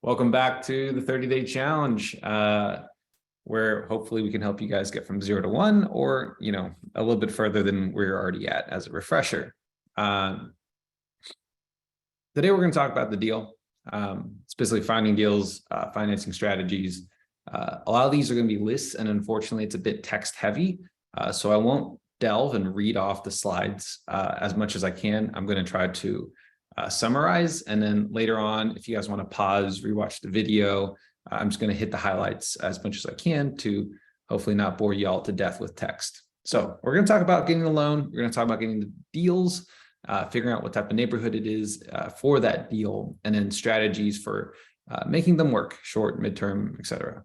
Welcome back to the 30-day challenge, where hopefully we can help you guys get from 0 to 1 or, a little bit further than we're already at as a refresher. Today, we're going to talk about the deal, specifically finding deals, financing strategies. A lot of these are going to be lists, and unfortunately, it's a bit text heavy. So I won't delve and read off the slides as much as I can. I'm going to try to summarize, and then later on, if you guys want to pause, rewatch the video, I'm just going to hit the highlights as much as I can to hopefully not bore you all to death with text. So we're going to talk about getting the loan. We're going to talk about getting the deals, figuring out what type of neighborhood it is for that deal, and then strategies for making them work, short, midterm, etc.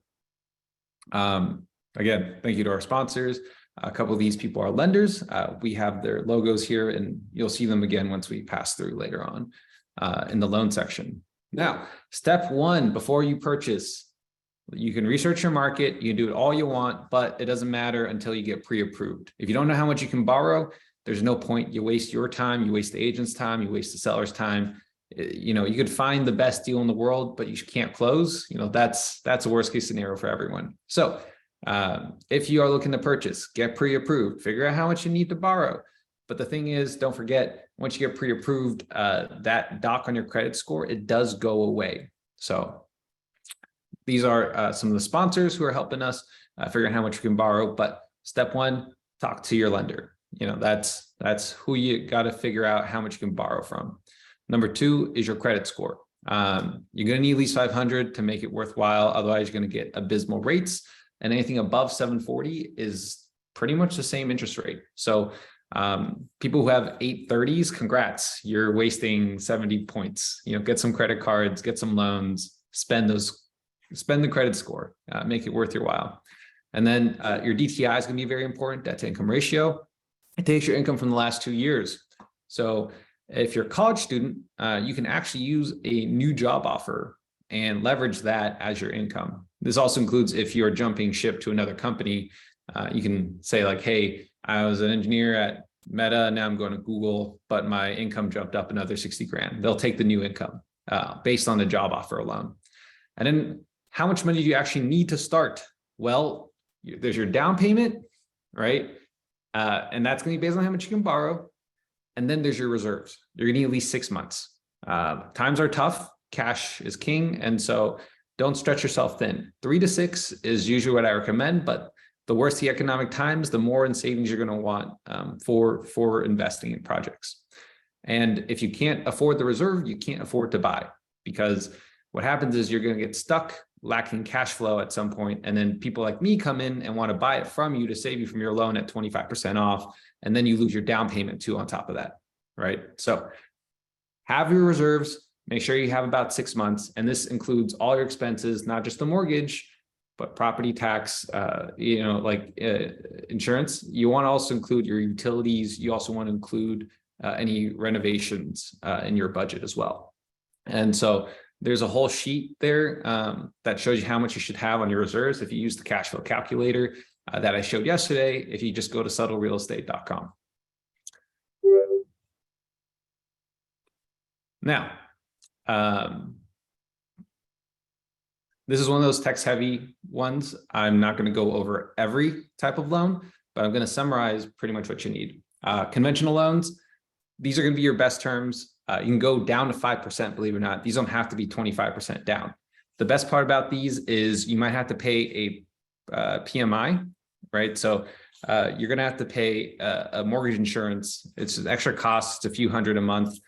Again, thank you to our sponsors. A couple of these people are lenders. We have their logos here, and you'll see them again once we pass through later on in the loan section. Now, step one, before you purchase, you can research your market. You can do it all you want, but it doesn't matter until you get pre-approved. If you don't know how much you can borrow, there's no point. You waste your time, you waste the agent's time, you waste the seller's time. You could find the best deal in the world, but you can't close. That's a worst case scenario for everyone. So if you are looking to purchase, get pre-approved, figure out how much you need to borrow. But the thing is, don't forget, once you get pre-approved, that doc on your credit score, it does go away. So these are some of the sponsors who are helping us figure out how much you can borrow. But step one, talk to your lender. That's who you got to figure out how much you can borrow from. Number two is your credit score. You're going to need at least 500 to make it worthwhile. Otherwise, you're going to get abysmal rates. And anything above 740 is pretty much the same interest rate. So people who have 830s, congrats, you're wasting 70 points. Get some credit cards, get some loans, spend the credit score, make it worth your while. And then your DTI is going to be very important, debt to income ratio. It takes your income from the last 2 years. So if you're a college student, you can actually use a new job offer and leverage that as your income. This also includes if you're jumping ship to another company, you can say like, hey, I was an engineer at Meta, now I'm going to Google, but my income jumped up another 60 grand. They'll take the new income based on the job offer alone. And then how much money do you actually need to start? Well, there's your down payment, right? And that's going to be based on how much you can borrow. And then there's your reserves. You're going to need at least 6 months. Times are tough. Cash is king. And so don't stretch yourself thin. 3 to 6 is usually what I recommend, but the worse the economic times, the more in savings you're going to want for investing in projects. And if you can't afford the reserve, you can't afford to buy, because what happens is you're going to get stuck lacking cash flow at some point, and then people like me come in and want to buy it from you to save you from your loan at 25% off, and then you lose your down payment too on top of that, right? So have your reserves. Make sure you have about 6 months, and this includes all your expenses, not just the mortgage, but property tax, insurance. You want to also include your utilities. You also want to include any renovations in your budget as well. And so there's a whole sheet there that shows you how much you should have on your reserves if you use the cash flow calculator that I showed yesterday, if you just go to subtlerealestate.com. Now, this is one of those text heavy ones. I'm not going to go over every type of loan, but I'm going to summarize pretty much what you need. Conventional loans, these are going to be your best terms. You can go down to 5%, believe it or not. These don't have to be 25% down. The best part about these is you might have to pay a PMI, right? So you're going to have to pay a mortgage insurance. It's an extra cost. It's a few hundred a month.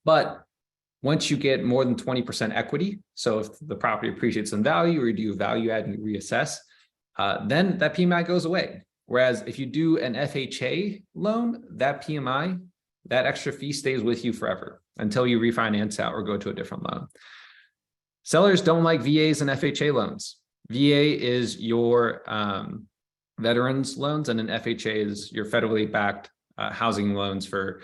But once you get more than 20% equity, so if the property appreciates in value or you do a value add and you reassess, then that PMI goes away. Whereas if you do an FHA loan, that PMI, that extra fee stays with you forever until you refinance out or go to a different loan. Sellers don't like VAs and FHA loans. VA is your veterans loans, and then FHA is your federally backed housing loans for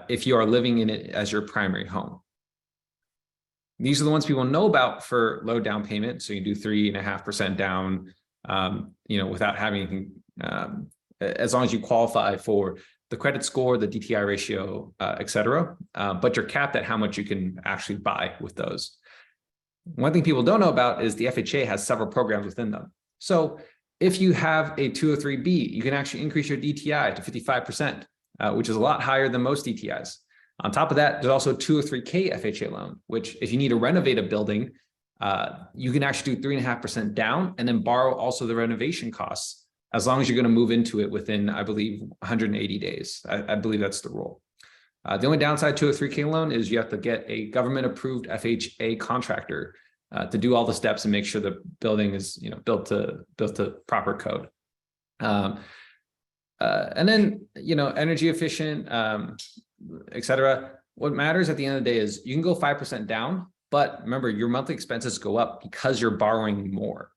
if you are living in it as your primary home. These are the ones people know about for low down payment. So you do 3.5% down, without having anything, as long as you qualify for the credit score, the DTI ratio, et cetera. But you're capped at how much you can actually buy with those. One thing people don't know about is the FHA has several programs within them. So if you have a 203B, you can actually increase your DTI to 55%, which is a lot higher than most DTIs. On top of that, there's also a 203K FHA loan, which if you need to renovate a building, you can actually do 3.5% down and then borrow also the renovation costs, as long as you're going to move into it within, I believe, 180 days. I believe that's the rule. The only downside to a 3K loan is you have to get a government approved FHA contractor to do all the steps and make sure the building is, built to proper code. And then, energy efficient, et cetera. What matters at the end of the day is you can go 5% down, but remember your monthly expenses go up because you're borrowing more.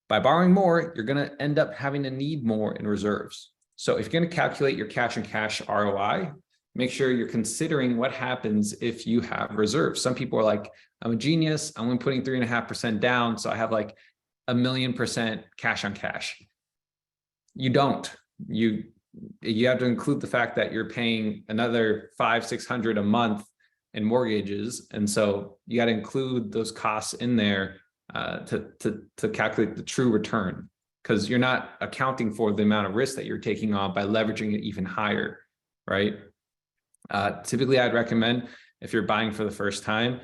By borrowing more, you're going to end up having to need more in reserves. So if you're going to calculate your cash and cash ROI, make sure you're considering what happens if you have reserves. Some people are like, I'm a genius. I'm only putting 3.5% down. So I have like 1,000,000% cash on cash. You don't. You have to include the fact that you're paying another $500-600 a month in mortgages. And so you got to include those costs in there to calculate the true return, because you're not accounting for the amount of risk that you're taking on by leveraging it even higher, right? Typically, I'd recommend if you're buying for the first time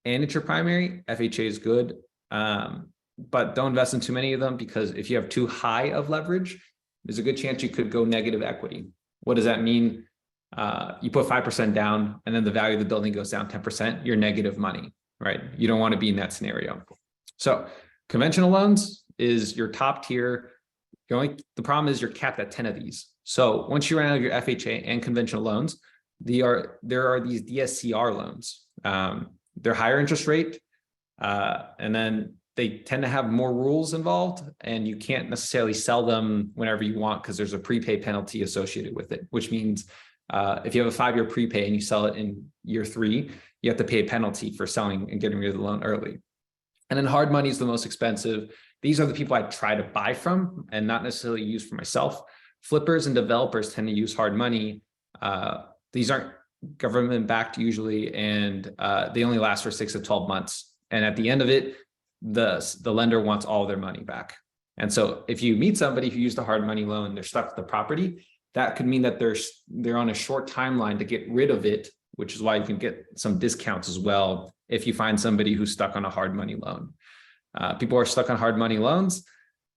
and it's your primary, FHA is good, but don't invest in too many of them, because if you have too high of leverage, there's a good chance you could go negative equity. What does that mean? You put 5% down and then the value of the building goes down 10%, you're negative money, right? You don't want to be in that scenario. So conventional loans is your top tier. The problem is you're capped at 10 of these. So once you run out of your FHA and conventional loans, there are these DSCR loans. They're higher interest rate, and then they tend to have more rules involved, and you can't necessarily sell them whenever you want because there's a prepay penalty associated with it, which means if you have a 5-year prepay and you sell it in year 3, you have to pay a penalty for selling and getting rid of the loan early. And then hard money is the most expensive. These are the people I try to buy from and not necessarily use for myself. Flippers and developers tend to use hard money. These aren't government backed usually, and they only last for 6 to 12 months. And at the end of it, the lender wants all their money back. And so if you meet somebody who used a hard money loan, they're stuck with the property, that could mean that they're on a short timeline to get rid of it, which is why you can get some discounts as well if you find somebody who's stuck on a hard money loan. People are stuck on hard money loans.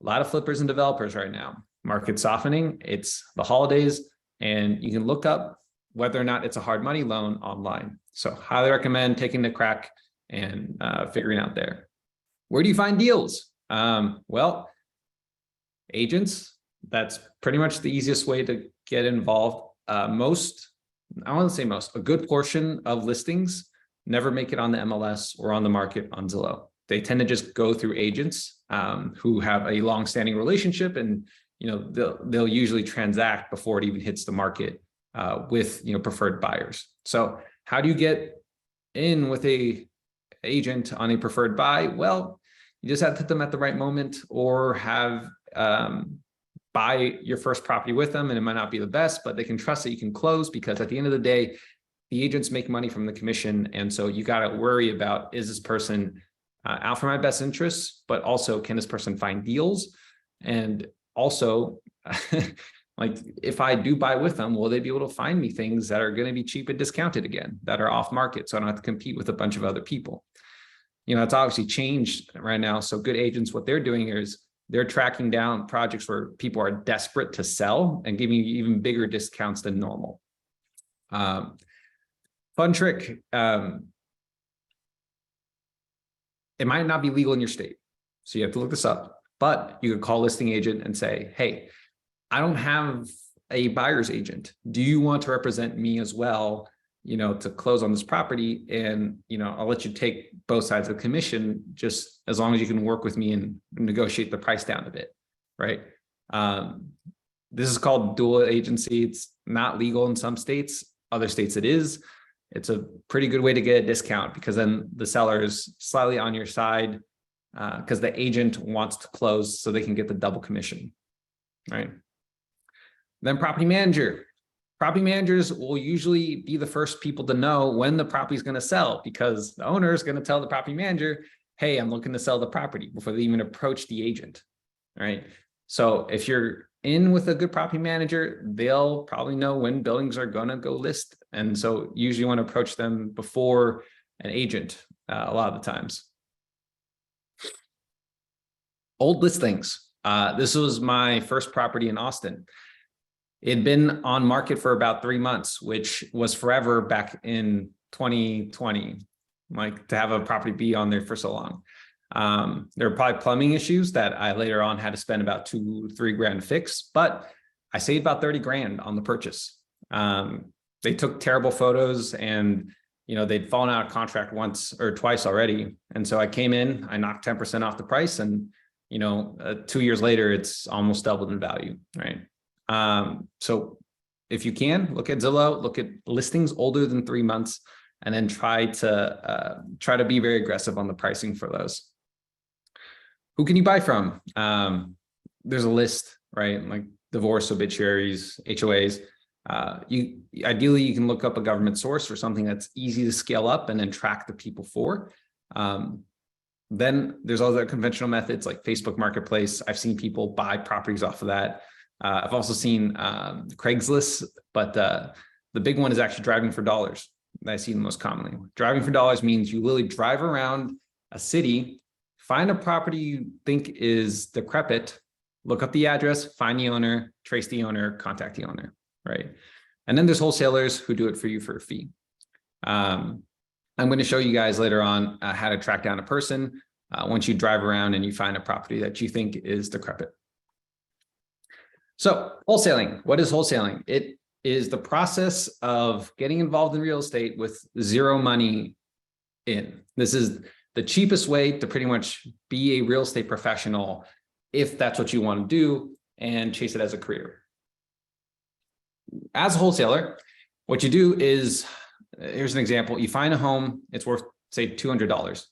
A lot of flippers and developers right now. Market softening, it's the holidays, and you can look up whether or not it's a hard money loan online. So highly recommend taking the crack and figuring out there. Where do you find deals? Well, agents, that's pretty much the easiest way to get involved. I want to say most, a good portion of listings never make it on the MLS or on the market on Zillow. They tend to just go through agents who have a long-standing relationship, and they'll usually transact before it even hits the market with preferred buyers. So how do you get in with a agent on a preferred buy? Well, you just have to hit them at the right moment, or have buy your first property with them, and it might not be the best, but they can trust that you can close, because at the end of the day, the agents make money from the commission. And so you got to worry about, is this person out for my best interests, but also can this person find deals? And also, like if I do buy with them, will they be able to find me things that are going to be cheap and discounted again, that are off market, so I don't have to compete with a bunch of other people? It's obviously changed right now. So good agents, what they're doing is they're tracking down projects where people are desperate to sell and giving you even bigger discounts than normal. Fun trick. It might not be legal in your state, so you have to look this up, but you could call a listing agent and say, hey, I don't have a buyer's agent. Do you want to represent me as well, to close on this property? And, I'll let you take both sides of the commission, just as long as you can work with me and negotiate the price down a bit, right? This is called dual agency. It's not legal in some states. Other states it is. It's a pretty good way to get a discount, because then the seller is slightly on your side because the agent wants to close so they can get the double commission, right? Then property manager. Property managers will usually be the first people to know when the property is going to sell, because the owner is going to tell the property manager, hey, I'm looking to sell the property, before they even approach the agent, right? So if you're in with a good property manager, they'll probably know when buildings are going to go list. And so usually you want to approach them before an agent a lot of the times. Old listings. This was my first property in Austin. It had been on market for about 3 months, which was forever back in 2020, like to have a property be on there for so long. There were probably plumbing issues that I later on had to spend about $2-3 grand to fix, but I saved about 30 grand on the purchase. They took terrible photos, and they'd fallen out of contract once or twice already. And so I came in, I knocked 10% off the price, and 2 years later, it's almost doubled in value, right? So if you can, look at Zillow, look at listings older than 3 months, and then try to be very aggressive on the pricing for those. Who can you buy from? There's a list, right? Like divorce, obituaries, HOAs. Ideally, you can look up a government source or something that's easy to scale up and then track the people for. Then there's other conventional methods like Facebook Marketplace. I've seen people buy properties off of that. I've also seen Craigslist, but the big one is actually driving for dollars that I see the most commonly. Driving for dollars means you literally drive around a city, find a property you think is decrepit, look up the address, find the owner, trace the owner, contact the owner, right? And then there's wholesalers who do it for you for a fee. I'm going to show you guys later on how to track down a person once you drive around and you find a property that you think is decrepit. So wholesaling, what is wholesaling? It is the process of getting involved in real estate with zero money in. This is the cheapest way to pretty much be a real estate professional if that's what you want to do and chase it as a career. As a wholesaler, what you do is, here's an example. You find a home, it's worth, say, $200.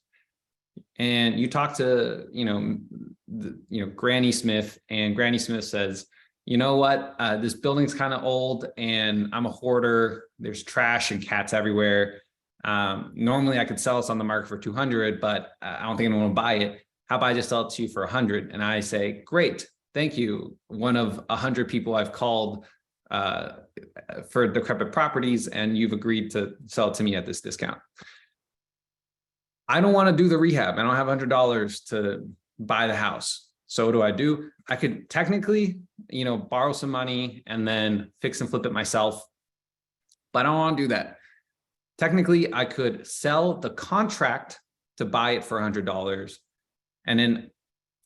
And you talk to, Granny Smith, and Granny Smith says, you know what, this building's kind of old and I'm a hoarder. There's trash and cats everywhere. Normally I could sell this on the market for 200, but I don't think anyone will buy it. How about I just sell it to you for 100? And I say, great, thank you. One of 100 people I've called for decrepit properties, and you've agreed to sell it to me at this discount. I don't want to do the rehab. I don't have $100 to buy the house. So what do? I could technically, borrow some money and then fix and flip it myself, but I don't want to do that. Technically, I could sell the contract to buy it for $100 and then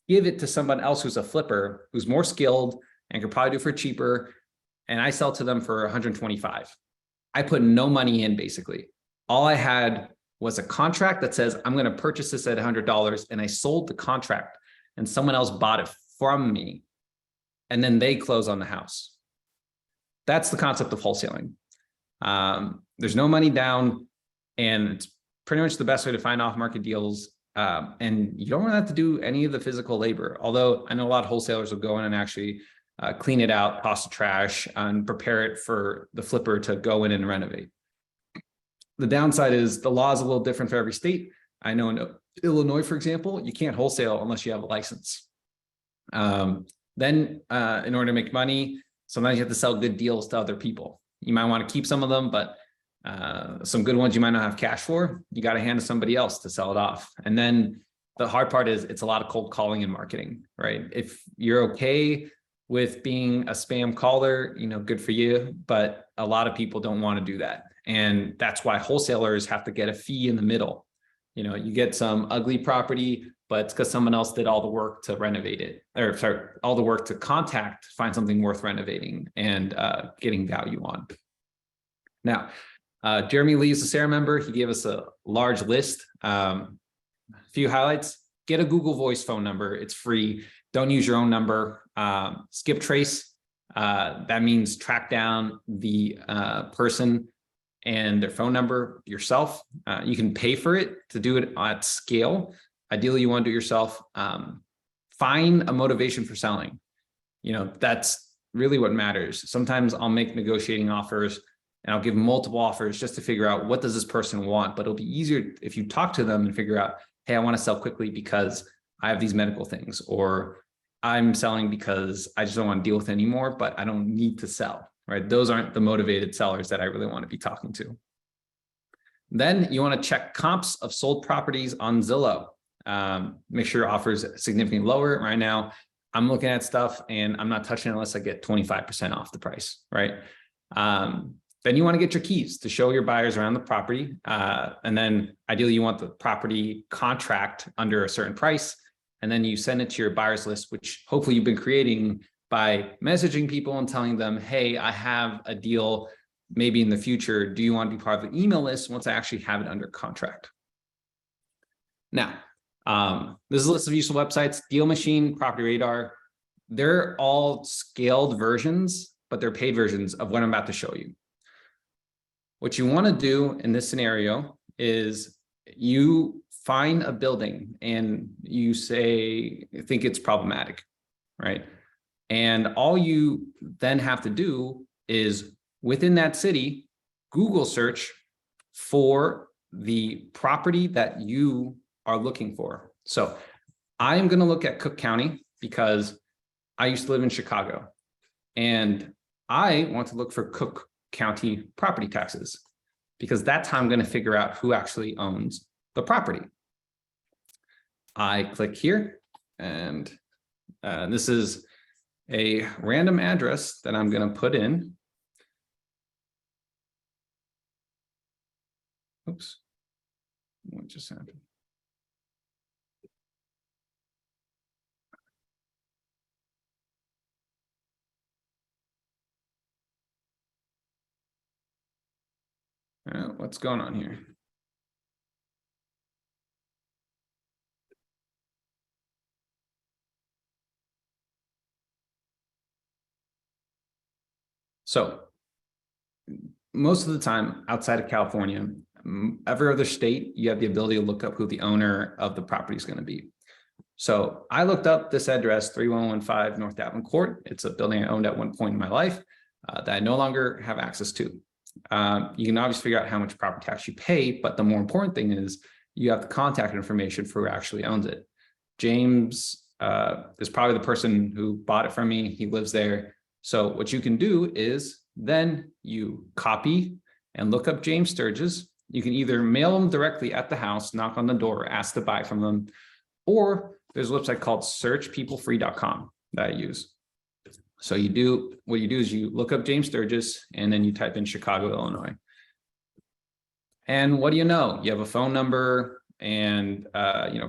give it to someone else who's a flipper, who's more skilled and could probably do it for cheaper. And I sell to them for 125. I put no money in, basically. All I had was a contract that says, I'm going to purchase this at $100, and I sold the contract and someone else bought it from me, and then they close on the house. That's the concept of wholesaling. There's no money down, and it's pretty much the best way to find off-market deals. And you don't really have to do any of the physical labor. Although I know a lot of wholesalers will go in and actually clean it out, toss the trash, and prepare it for the flipper to go in and renovate. The downside is the law is a little different for every state. I know in Illinois, for example, you can't wholesale unless you have a license. Then in order to make money, sometimes you have to sell good deals to other people. You might want to keep some of them, but some good ones you might not have cash for. You got to hand to somebody else to sell it off. And then the hard part is it's a lot of cold calling and marketing, right? If you're okay with being a spam caller, good for you, but a lot of people don't want to do that. And that's why wholesalers have to get a fee in the middle. You get some ugly property, but it's because someone else did all the work to renovate it, or sorry, all the work to find something worth renovating and getting value on. Now, Jeremy Lee is a SARE member. He gave us a large list. A few highlights: get a Google Voice phone number. It's free. Don't use your own number. Skip trace. That means track down the person and their phone number yourself. You can pay for it to do it at scale. Ideally, you want to do it yourself. Find a motivation for selling. That's really what matters. Sometimes I'll make negotiating offers and I'll give multiple offers just to figure out what does this person want. But it'll be easier if you talk to them and figure out, hey, I want to sell quickly because I have these medical things, or I'm selling because I just don't want to deal with it anymore, but I don't need to sell, right? Those aren't the motivated sellers that I really want to be talking to. Then you want to check comps of sold properties on Zillow. Make sure your offer is significantly lower. Right now, I'm looking at stuff and I'm not touching it unless I get 25% off the price, right? Then you want to get your keys to show your buyers around the property. And then ideally you want the property contract under a certain price. And then you send it to your buyers list, which hopefully you've been creating by messaging people and telling them, hey, I have a deal maybe in the future. Do you want to be part of the email list once I actually have it under contract? Now, this is a list of useful websites: Deal Machine, Property Radar. They're all scaled versions, but they're paid versions of what I'm about to show you. What you want to do in this scenario is you find a building and you think it's problematic, right? And all you then have to do is within that city, Google search for the property that you are looking for. So I am going to look at Cook County because I used to live in Chicago and I want to look for Cook County property taxes because that's how I'm going to figure out who actually owns the property. I click here and this is a random address that I'm going to put in. Oops, what just happened? What's going on here? So most of the time outside of California, every other state, you have the ability to look up who the owner of the property is going to be. So I looked up this address, 3115 North Davenport. It's a building I owned at one point in my life that I no longer have access to. You can obviously figure out how much property tax you pay, but the more important thing is you have the contact information for who actually owns it. James is probably the person who bought it from me. He lives there. So what you can do is then you copy and look up James Sturgis. You can either mail them directly at the house, knock on the door, ask to buy from them, or there's a website called searchpeoplefree.com that I use. So what you do is you look up James Sturgis and then you type in Chicago, Illinois. And what do you know? You have a phone number and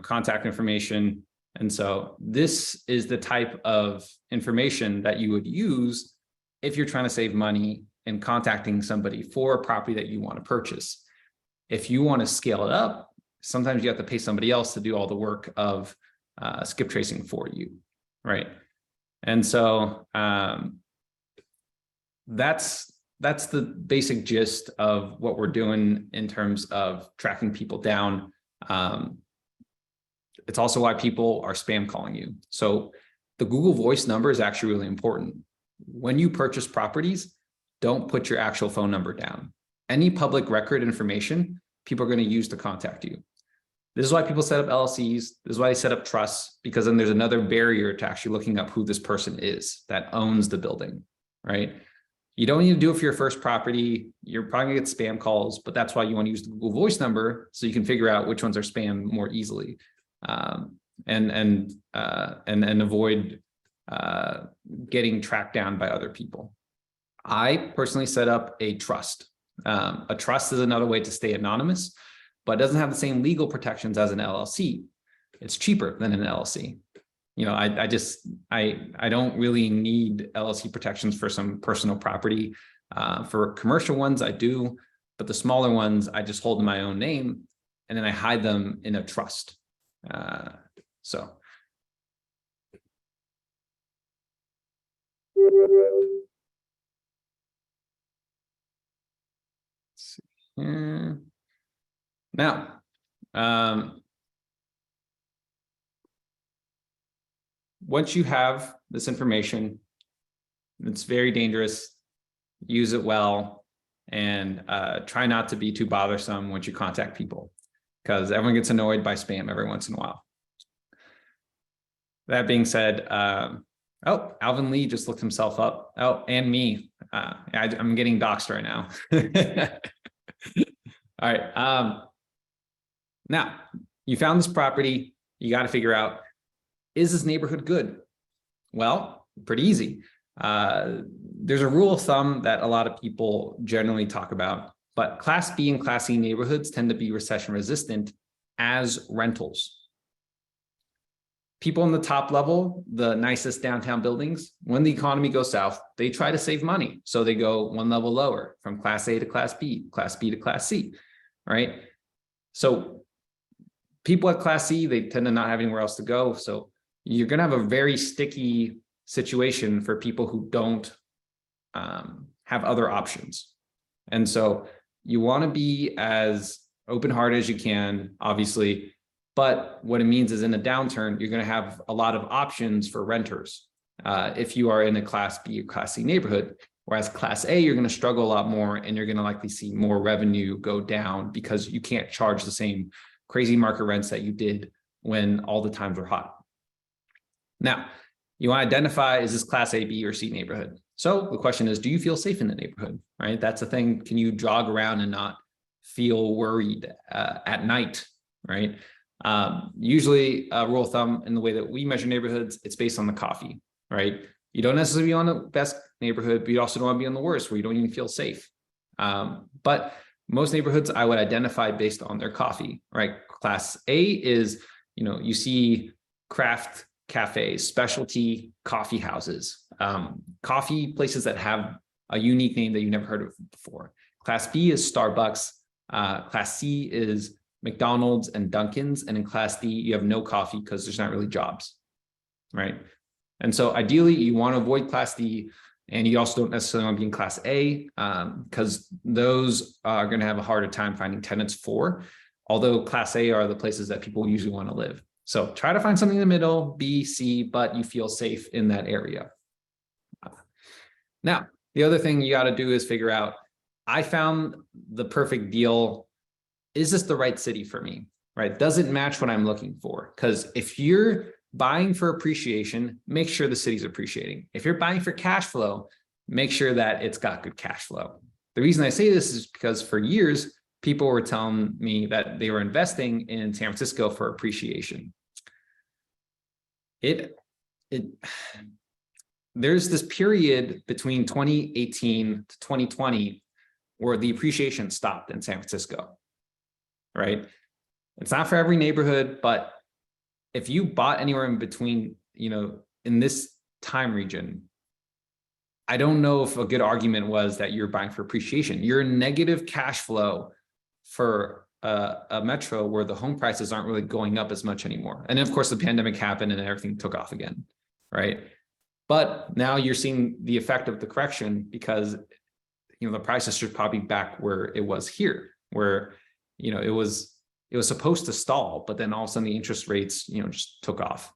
contact information. And so this is the type of information that you would use if you're trying to save money and contacting somebody for a property that you want to purchase. If you want to scale it up, sometimes you have to pay somebody else to do all the work of skip tracing for you, right? And so that's the basic gist of what we're doing in terms of tracking people down. It's also why people are spam calling you. So the Google Voice number is actually really important. When you purchase properties, don't put your actual phone number down. Any public record information, people are going to use to contact you. This is why people set up LLCs. This is why they set up trusts, because then there's another barrier to actually looking up who this person is that owns the building, right? You don't need to do it for your first property. You're probably gonna get spam calls, but that's why you want to use the Google Voice number so you can figure out which ones are spam more easily, and avoid getting tracked down by other people. I personally set up a trust. A trust is another way to stay anonymous, but it doesn't have the same legal protections as an LLC. It's cheaper than an LLC. I don't really need LLC protections for some personal property. For commercial ones, I do, but the smaller ones, I just hold in my own name and then I hide them in a trust. So. Let's see here. Now, once you have this information, It's very dangerous. Use it well, and try not to be too bothersome once you contact people, because everyone gets annoyed by spam every once in a while. That being said, oh, Alvin Lee just looked himself up. Oh, and me. I'm getting doxxed right now. All right. Now, you found this property. You got to figure out, is this neighborhood good? Well, pretty easy. There's a rule of thumb that a lot of people generally talk about, but Class B and Class C neighborhoods tend to be recession resistant as rentals. People in the top level, the nicest downtown buildings, when the economy goes south, they try to save money. So they go one level lower, from Class A to Class B to Class C, right? So people at Class C, they tend to not have anywhere else to go. So you're going to have a very sticky situation for people who don't have other options. And so you want to be as open-hearted as you can, obviously. But what it means is, in a downturn, you're going to have a lot of options for renters if you are in a Class B or Class C neighborhood. Whereas Class A, you're going to struggle a lot more, and you're going to likely see more revenue go down because you can't charge the same crazy market rents that you did when all the times were hot. Now, you want to identify, is this Class A, B, or C neighborhood? So the question is, do you feel safe in the neighborhood, right? That's the thing. Can you jog around and not feel worried at night, right? Usually a rule of thumb in the way that we measure neighborhoods, it's based on the coffee, right? You don't necessarily be on the best neighborhood, but you also don't want to be on the worst where you don't even feel safe. But most neighborhoods I would identify based on their coffee, right? Class A is, you see craft cafes, specialty coffee houses, coffee places that have a unique name that you never heard of before. Class B is Starbucks. Class C is McDonald's and Dunkin's. And in Class D, you have no coffee because there's not really jobs, right? And so ideally, you want to avoid Class D, and you also don't necessarily want to be in Class A because those are going to have a harder time finding tenants for, although Class A are the places that people usually want to live. So try to find something in the middle, B, C, but you feel safe in that area. Now, the other thing you got to do is figure out, I found the perfect deal. Is this the right city for me, right? Does it match what I'm looking for? Because if you're buying for appreciation, make sure the city's appreciating. If you're buying for cash flow, make sure that it's got good cash flow. The reason I say this is because for years, people were telling me that they were investing in San Francisco for appreciation. There's this period between 2018 to 2020 where the appreciation stopped in San Francisco, right? It's not for every neighborhood, but if you bought anywhere in between, in this time region, I don't know if a good argument was that you're buying for appreciation. You're in negative cash flow for a metro where the home prices aren't really going up as much anymore. And of course, the pandemic happened and everything took off again, right? But now you're seeing the effect of the correction because, the prices should probably be back where it was here, where, it was supposed to stall, but then all of a sudden the interest rates, just took off.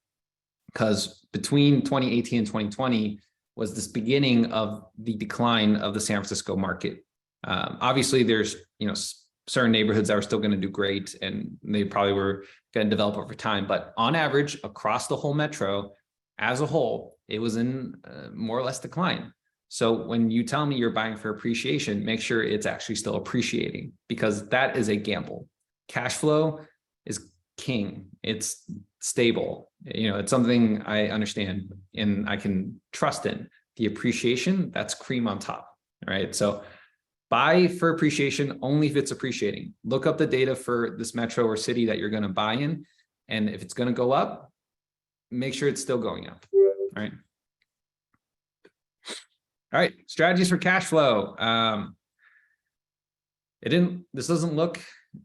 Because between 2018 and 2020 was this beginning of the decline of the San Francisco market. Obviously, there's, certain neighborhoods that are still going to do great, and they probably were going to develop over time. But on average, across the whole metro, as a whole, it was in more or less decline. So when you tell me you're buying for appreciation, make sure it's actually still appreciating, because that is a gamble. Cash flow is king. It's stable. It's something I understand and I can trust in. The appreciation, that's cream on top, right? So buy for appreciation only if it's appreciating. Look up the data for this metro or city that you're going to buy in. And if it's going to go up, make sure it's still going up, right? All right, strategies for cash flow. This doesn't look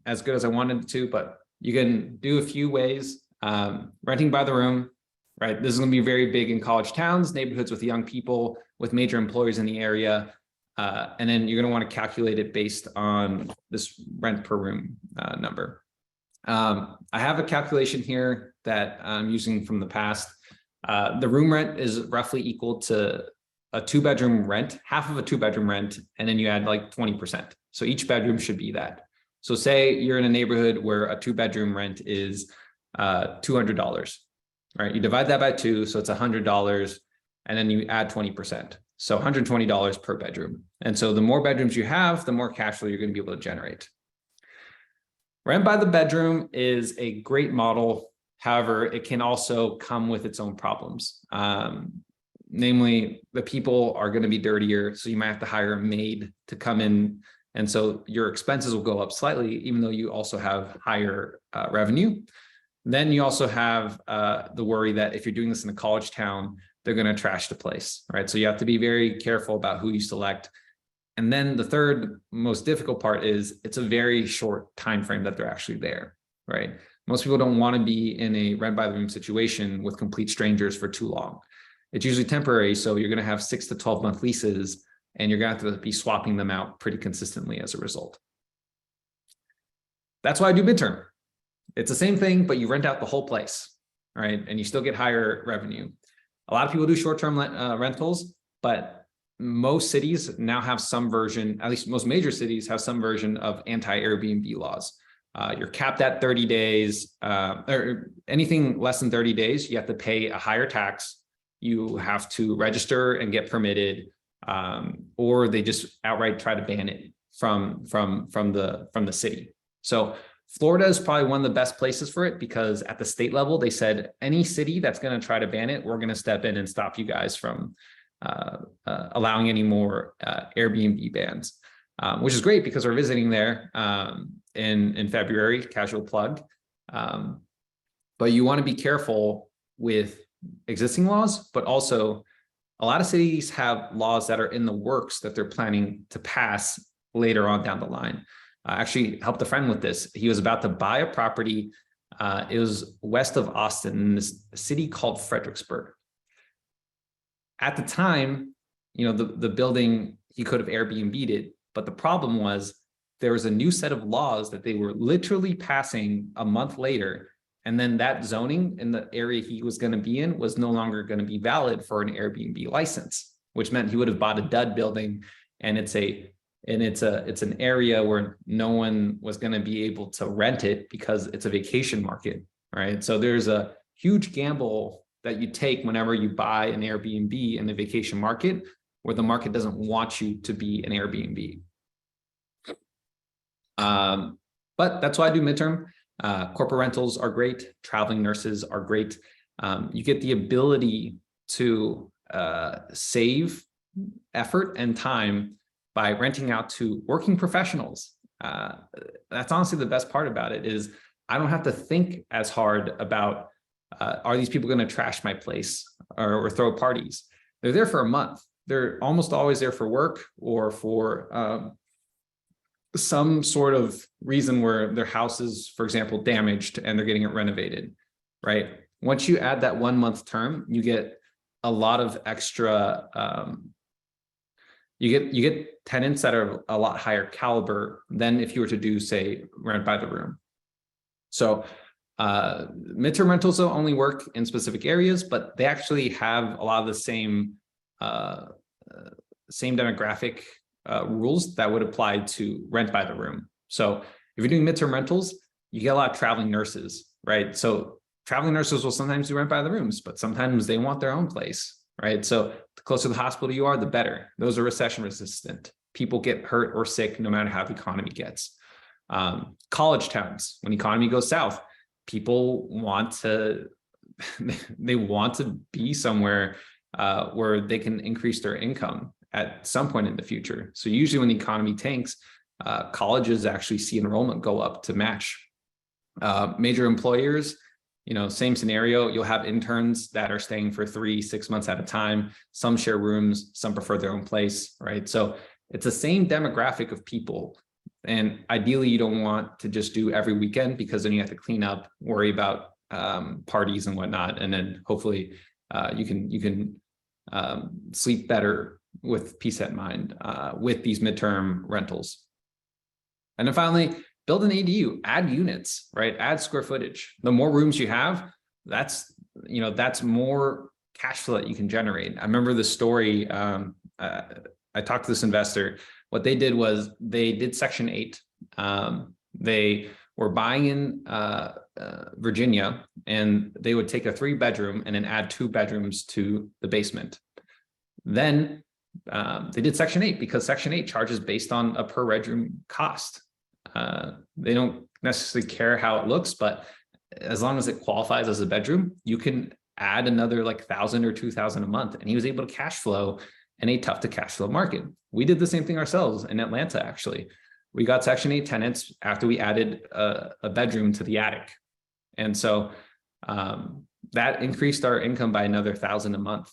as good as I wanted it to, but you can do a few ways. Renting by the room, right? This is going to be very big in college towns, neighborhoods with young people, with major employers in the area. And then you're going to want to calculate it based on this rent per room number. I have a calculation here that I'm using from the past. The room rent is roughly equal to a 2-bedroom rent, half of a 2-bedroom rent, and then you add like 20%. So each bedroom should be that. So say you're in a neighborhood where a 2-bedroom rent is $200, right? You divide that by 2, so it's $100, and then you add 20%. So $120 per bedroom. And so the more bedrooms you have, the more cash flow you're going to be able to generate. Rent by the bedroom is a great model. However, it can also come with its own problems. Namely, the people are going to be dirtier, so you might have to hire a maid to come in. And so your expenses will go up slightly, even though you also have higher revenue. Then you also have the worry that if you're doing this in a college town, they're going to trash the place, right? So you have to be very careful about who you select. And then the third most difficult part is it's a very short time frame that they're actually there, right? Most people don't want to be in a rent by the room situation with complete strangers for too long. It's usually temporary, so you're going to have 6 to 12 month leases, and you're going to have to be swapping them out pretty consistently as a result. That's why I do midterm. It's the same thing, but you rent out the whole place, right? And you still get higher revenue. A lot of people do short-term rentals, but most cities now have some version, at least most major cities have some version of anti-Airbnb laws. You're capped at 30 days, or anything less than 30 days, you have to pay a higher tax. You have to register and get permitted, or they just outright try to ban it from the city. So Florida is probably one of the best places for it, because at the state level, they said any city that's going to try to ban it, we're going to step in and stop you guys from allowing any more Airbnb bans, which is great because we're visiting there in February, casual plug. But you want to be careful with existing laws, but also a lot of cities have laws that are in the works that they're planning to pass later on down the line. I actually helped a friend with this. He was about to buy a property. It was west of Austin in this city called Fredericksburg. At the time, the building, he could have Airbnb'd it, but the problem was there was a new set of laws that they were literally passing a month later. And then that zoning in the area he was going to be in was no longer going to be valid for an Airbnb license, which meant he would have bought a dud building, and it's an area where no one was going to be able to rent it because it's a vacation market, right? So there's a huge gamble that you take whenever you buy an Airbnb in the vacation market, where the market doesn't want you to be an Airbnb. But that's why I do midterm. Corporate rentals are great. Traveling nurses are great. You get the ability to save effort and time by renting out to working professionals. That's honestly the best part about it, is I don't have to think as hard about, are these people going to trash my place or throw parties? They're there for a month. They're almost always there for work or for some sort of reason where their house is, for example, damaged and they're getting it renovated, right? Once you add that 1 month term, you get a lot of extra, you get tenants that are a lot higher caliber than if you were to do, say, rent by the room. So midterm rentals don't only work in specific areas, but they actually have a lot of the same demographic rules that would apply to rent by the room. So if you're doing midterm rentals, you get a lot of traveling nurses, right? So traveling nurses will sometimes do rent by the rooms, but sometimes they want their own place, right? So the closer to the hospital you are, the better. Those are recession resistant. People get hurt or sick no matter how the economy gets. College towns, when the economy goes south, people want to, they want to be somewhere where they can increase their income at some point in the future. So usually when the economy tanks, colleges actually see enrollment go up to match. Major employers, same scenario. You'll have interns that are staying for 3-6 months at a time. Some share rooms, some prefer their own place, right? So it's the same demographic of people. And ideally, you don't want to just do every weekend, because then you have to clean up, worry about parties and whatnot. And then hopefully you can sleep better with peace at mind with these midterm rentals. And then finally, build an ADU, add units, right? Add square footage. The more rooms you have, that's more cash flow that you can generate. I remember the story. I talked to this investor. What they did was they did Section 8. They were buying in Virginia, and they would take a 3-bedroom and then add 2 bedrooms to the basement. Then they did Section 8 because Section 8 charges based on a per bedroom cost. They don't necessarily care how it looks, but as long as it qualifies as a bedroom, you can add another like 1,000 or 2,000 a month. And he was able to cash flow in a tough to cash flow market. We did the same thing ourselves in Atlanta, actually. We got Section 8 tenants after we added a bedroom to the attic. And so that increased our income by another 1,000 a month.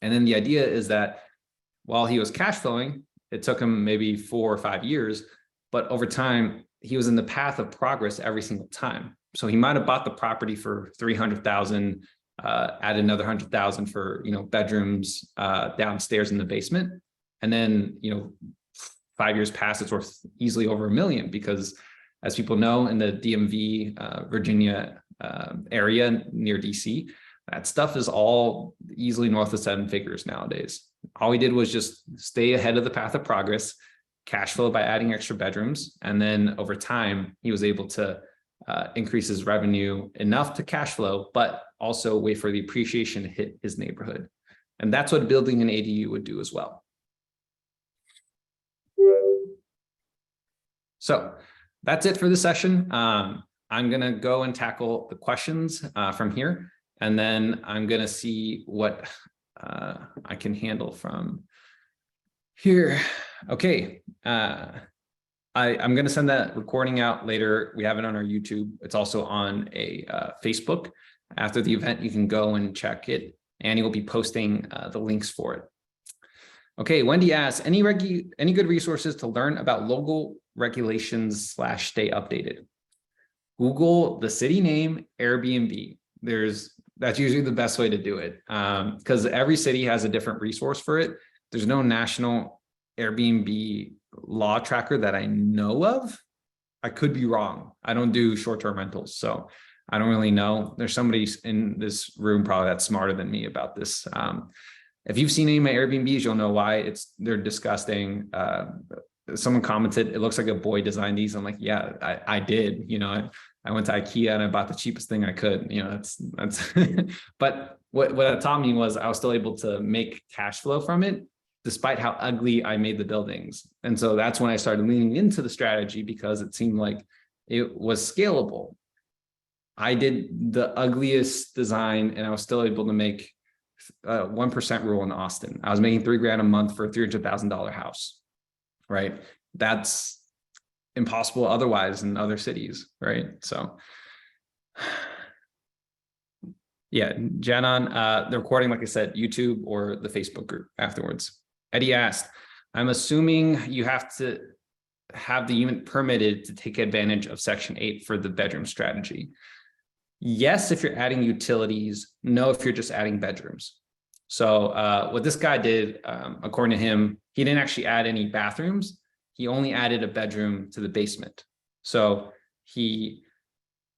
And then the idea is that while he was cash flowing, it took him maybe 4 or 5 years, but over time, he was in the path of progress every single time. So he might have bought the property for 300,000, added another 100,000 for, bedrooms downstairs in the basement. And then, 5 years past, it's worth easily over $1 million because, as people know, in the DMV, Virginia area near DC, that stuff is all easily north of 7 figures nowadays. All he did was just stay ahead of the path of progress, cash flow by adding extra bedrooms. And then over time, he was able to increase his revenue enough to cash flow, but also wait for the appreciation to hit his neighborhood. And that's what building an ADU would do as well. So that's it for this session. I'm going to go and tackle the questions from here, and then I'm going to see what I can handle from here. Okay. I'm going to send that recording out later. We have it on our YouTube. It's also on a Facebook. After the event, you can go and check it. Annie will be posting the links for it. Okay, Wendy asks, any good resources to learn about local regulations / stay updated? Google the city name, Airbnb. That's usually the best way to do it because every city has a different resource for it. There's no national Airbnb law tracker that I know of. I could be wrong. I don't do short-term rentals, so I don't really know. There's somebody in this room probably that's smarter than me about this. If you've seen any of my Airbnbs, you'll know why they're disgusting. Someone commented, it looks like a boy designed these. I'm like, yeah, I did. I went to IKEA and I bought the cheapest thing I could. That's. But what it taught me was I was still able to make cash flow from it, despite how ugly I made the buildings. And so that's when I started leaning into the strategy because it seemed like it was scalable. I did the ugliest design and I was still able to make 1% rule in Austin. I was making $3,000 a month for a $300,000 house, right? That's impossible otherwise in other cities, right? So yeah, Janon, the recording, like I said, YouTube or the Facebook group afterwards. Eddie asked, I'm assuming you have to have the unit permitted to take advantage of Section 8 for the bedroom strategy. Yes, if you're adding utilities, no, if you're just adding bedrooms. So what this guy did, according to him, he didn't actually add any bathrooms. He only added a bedroom to the basement. So he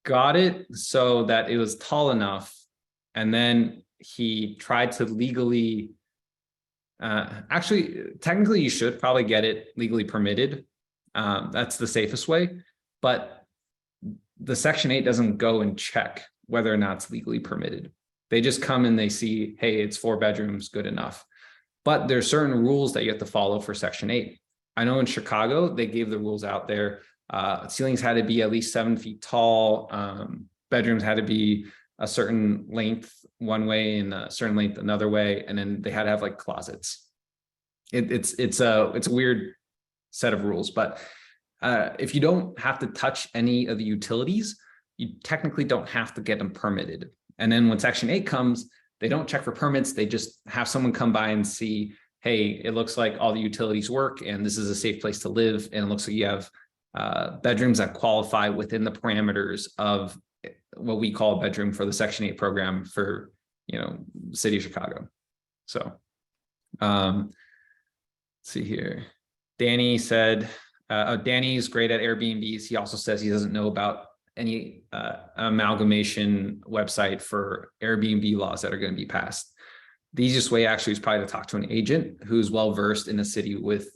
got it so that it was tall enough. And then he tried to legally, technically you should probably get it legally permitted. That's the safest way. But the Section 8 doesn't go and check whether or not it's legally permitted. They just come and they see, hey, it's 4 bedrooms, good enough. But there's certain rules that you have to follow for Section 8. I know in Chicago, they gave the rules out there. Ceilings had to be at least 7 feet tall. Bedrooms had to be a certain length one way and a certain length another way. And then they had to have like closets. It's a weird set of rules, but if you don't have to touch any of the utilities, you technically don't have to get them permitted. And then when Section 8 comes, they don't check for permits. They just have someone come by and see, hey, it looks like all the utilities work and this is a safe place to live. And it looks like you have bedrooms that qualify within the parameters of what we call a bedroom for the Section 8 program for, city of Chicago. So let's see here. Danny said, Danny's great at Airbnbs. He also says he doesn't know about any amalgamation website for Airbnb laws that are going to be passed. The easiest way actually is probably to talk to an agent who's well-versed in a city with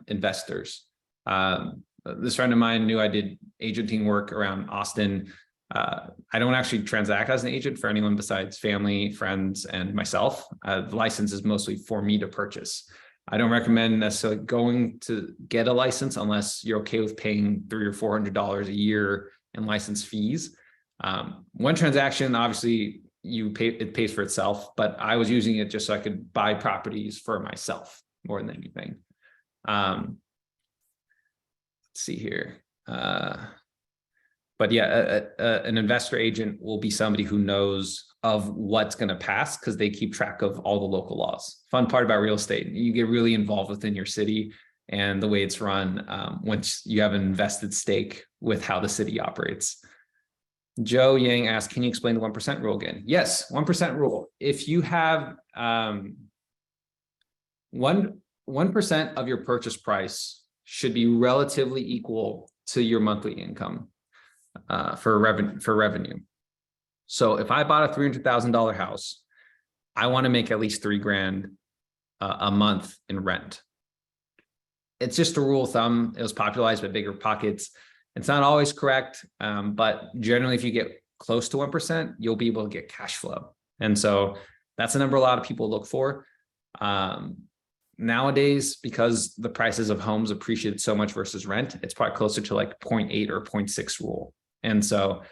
investors. This friend of mine knew I did agenting work around Austin. I don't actually transact as an agent for anyone besides family, friends, and myself. The license is mostly for me to purchase. I don't recommend necessarily going to get a license unless you're okay with paying $300 or $400 a year in license fees. One transaction, obviously, it pays for itself, but I was using it just so I could buy properties for myself more than anything. Let's see here. But yeah, an investor agent will be somebody who knows of what's going to pass because they keep track of all the local laws. Fun part about real estate, you get really involved within your city and the way it's run once you have an invested stake with how the city operates. Joe Yang asked, can you explain the 1% rule again? Yes, 1% rule. If you have 1% of your purchase price should be relatively equal to your monthly income for revenue. So if I bought a $300,000 house, I want to make at least $3,000 a month in rent. It's just a rule of thumb. It was popularized by Bigger Pockets. It's not always correct, but generally, if you get close to 1%, you'll be able to get cash flow. And so that's a number a lot of people look for. Nowadays, because the prices of homes appreciated so much versus rent, it's probably closer to like 0.8 or 0.6 rule. And so,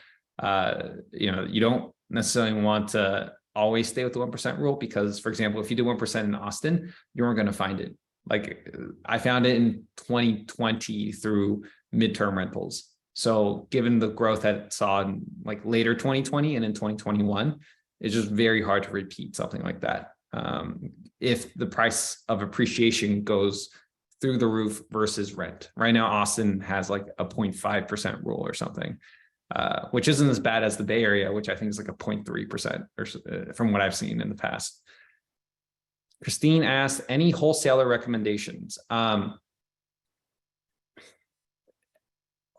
you don't necessarily want to always stay with the 1% rule because, for example, if you do 1% in Austin, you aren't going to find it. Like I found it in 2020 through midterm rentals. So given the growth that it saw in like later 2020 and in 2021, it's just very hard to repeat something like that. If the price of appreciation goes through the roof versus rent. Right now, Austin has like a 0.5% rule or something, which isn't as bad as the Bay Area, which I think is like a 0.3% or from what I've seen in the past. Christine asked, any wholesaler recommendations?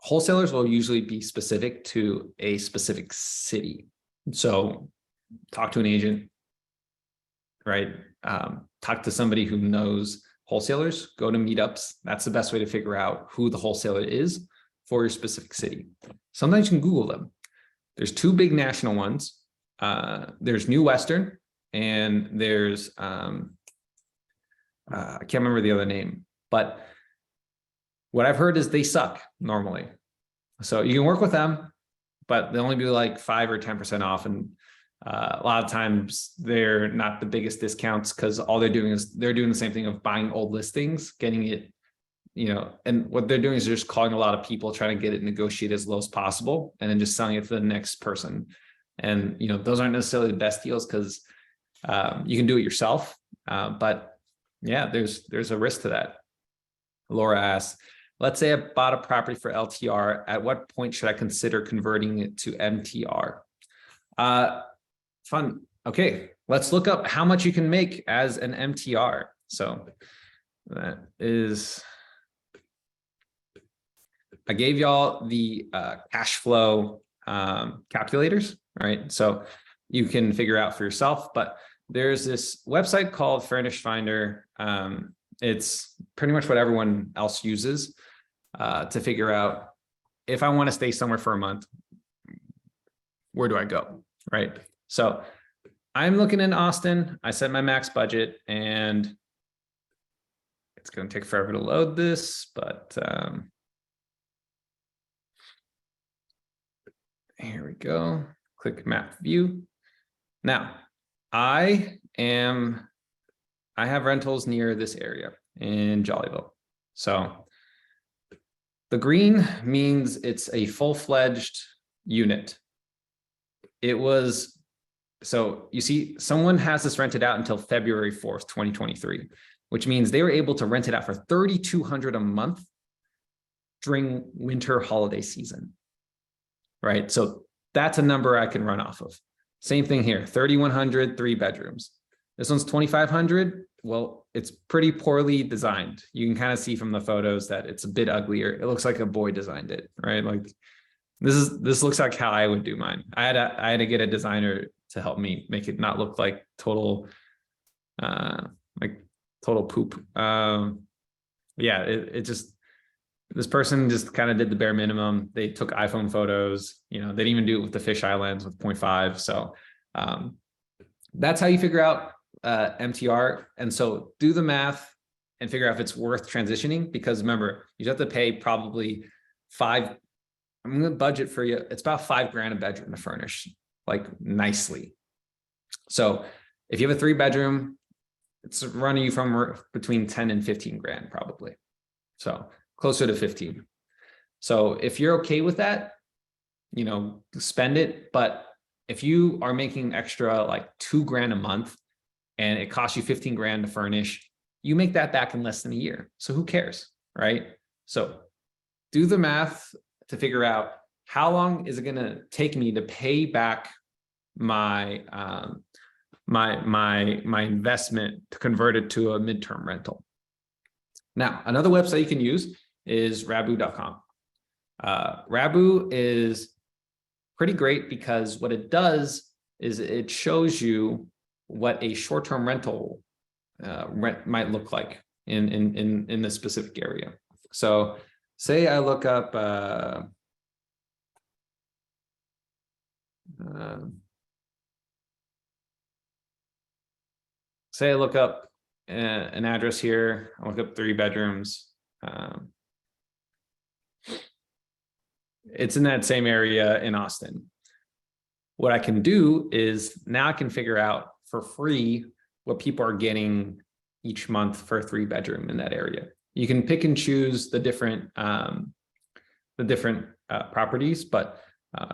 Wholesalers will usually be specific to a specific city. So talk to an agent, right? Talk to somebody who knows wholesalers, go to meetups. That's the best way to figure out who the wholesaler is for your specific city. Sometimes you can Google them. There's two big national ones. There's New Western and there's, I can't remember the other name, but what I've heard is they suck normally. So you can work with them, but they only do like 5 or 10% off. And a lot of times they're not the biggest discounts because all they're doing is they're doing the same thing of buying old listings, getting it, and what they're doing is they're just calling a lot of people, trying to get it negotiated as low as possible, and then just selling it to the next person. And, those aren't necessarily the best deals because you can do it yourself. But yeah, there's a risk to that. Laura asks, let's say I bought a property for LTR. At what point should I consider converting it to MTR? Fun. Okay, let's look up how much you can make as an MTR. So that is, I gave y'all the cash flow calculators, right? So you can figure out for yourself, but there's this website called Furnish Finder. It's pretty much what everyone else uses to figure out if I want to stay somewhere for a month, where do I go, right? So I'm looking in Austin. I set my max budget and it's going to take forever to load this, but here we go. Click map view. Now, I have rentals near this area in Jollyville. So the green means it's a full-fledged unit. So you see, someone has this rented out until February 4th, 2023, which means they were able to rent it out for $3,200 a month during winter holiday season, right? So that's a number I can run off of. Same thing here, 3,100, 3 bedrooms. This one's 2,500. Well, it's pretty poorly designed. You can kind of see from the photos that it's a bit uglier. It looks like a boy designed it, right? Like This looks like how I would do mine. I had to get a designer to help me make it not look like total like total poop. Yeah, it just, this person just kind of did the bare minimum. They took iPhone photos, they didn't even do it with the fisheye lens with 0.5. So that's how you figure out MTR. And so do the math and figure out if it's worth transitioning, because remember, you have to pay probably I'm going to budget for you. It's about $5,000 a bedroom to furnish, like nicely. So if you have a 3-bedroom, it's running you from between 10 and 15 grand probably. So closer to 15. So if you're okay with that, spend it. But if you are making extra like $2,000 a month and it costs you 15 grand to furnish, you make that back in less than a year. So who cares, right? So do the math to figure out how long is it going to take me to pay back my my investment to convert it to a midterm rental. Now, another website you can use is Rabu.com. Rabu is pretty great because what it does is it shows you what a short-term rental rent might look like in this specific area. So say I look up say I look up an address here, I look up 3 bedrooms. It's in that same area in Austin. What I can do is now I can figure out for free what people are getting each month for a 3-bedroom in that area. You can pick and choose the different properties, but